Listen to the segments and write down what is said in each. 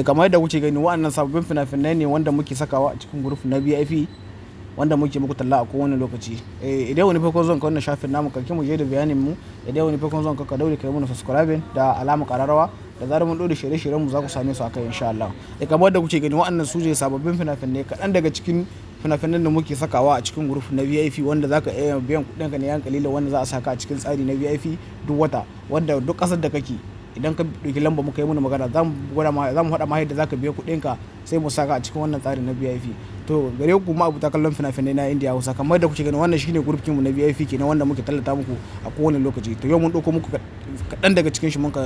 kamar yadda kuke gani wa'annan sababbin fina-finai ne wanda muke sakawa a cikin group na VIP wanda muke muku talla a kowane lokaci. Idan wani farkon zuwan ka wannan shafin namu kake mu je da bayanin mu, idan wani farkon zuwan ka daure kai mana subscribing da alama kararrawa da zarar mun dole shirye-shiryen mu za ku same su akai insha Allah. Kamar yadda kuke gani wa'annan su ne sababbin fina-finai kaɗan daga cikin fina-finan da muke sakawa a cikin group na VIP wanda zaka iya biyan kuɗin ka ne yan kalila wanda za a saka a cikin tsari na VIP duk wata, wanda duk ƙasar da kake idan ka ɗauki lamba muka yi mana magana za mu haɗa ma yadda za ka biya kuɗinka sai mu saka a cikin wannan tsari na VIP. To gare ku ma abuta kallon fina-finai na Indiya Hausa kamar da kuke gani wannan shine group mu na VIP kenan wanda muke tallata muku a kowane lokaci. To yau mun ɗauko muku kaɗan daga cikin shi mun ka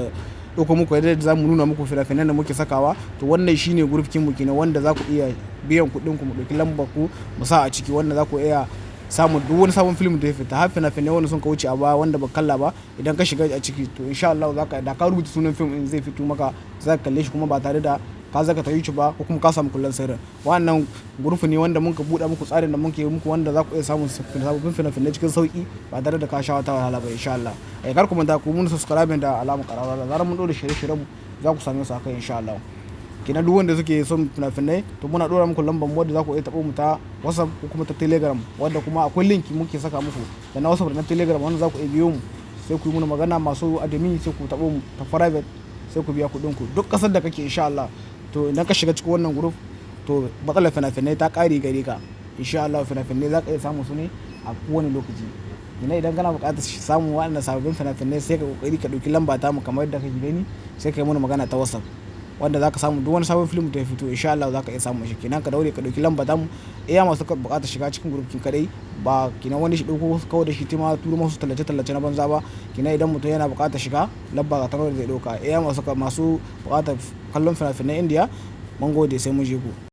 ɗauko muku yadda za mu nuna muku fina-finan da muke sakawa. To wannan shine group mu kenan wanda za ku iya biyan kuɗin ku mu ɗauki lambar ku mu sa a ciki wanda za ku iya samun duk wani sabon film da ya fita har fina-finai wanda sun ka wuce a baya wanda ba kalla ba idan ka shiga a ciki to insha Allah da ka rubuta sunan film in zai fito maka za ka kalle shi kuma ba tare da ka zaka ta YouTube ba ko kuma ka samu kullun sirrin. Wannan group ne wanda mun ka buɗe muku tsarin da muke muku wanda za ku iya samun sababbin fina-finai cikin sauki ba tare da ka sha wata wahala ba insha Allah. Kar ku manta ku mun subscribe da alamar karara da zarar mun dole shirye-shiryen mu za ku same su akai insha Allah. Kina duk wanda suke son fina-finai to muna dora muku lambar mu wadda za ku iya taɓo mu ta WhatsApp ko kuma ta Telegram wadda kuma akwai link muke saka muku da na WhatsApp da na Telegram wanda za ku iya biyo mu sai ku yi muna magana masu admin sai ku taɓo mu ta private sai ku biya kuɗin ku duk ƙasar da kake insha Allah. To idan ka shiga cikin wannan group to matsalar fina-finai ta ƙare gare ka insha Allah. Fina-finai za ka iya samu su ne a kowane lokaci. Idan kana buƙatar samun waɗannan sababbin fina-finai sai ka kokari ka ɗauki lamba ta mu kamar yadda kake gani sai ka yi muna magana ta WhatsApp wanda za ka samu duk wani sabon film da ya fito insha Allah za ka iya samun shi. Kenan ka daure ka ɗauki lamba ta mu masu buƙatar shiga cikin group kin kadai ba kenan wani shi ɗauko kawai da shi tima turo masu tallace-tallace na banza ba. Kenan idan mutum yana buƙatar shiga lamba ta nawa zai ɗauka masu buƙatar kallon fina-finan Indiya mun gode sai mun je ku.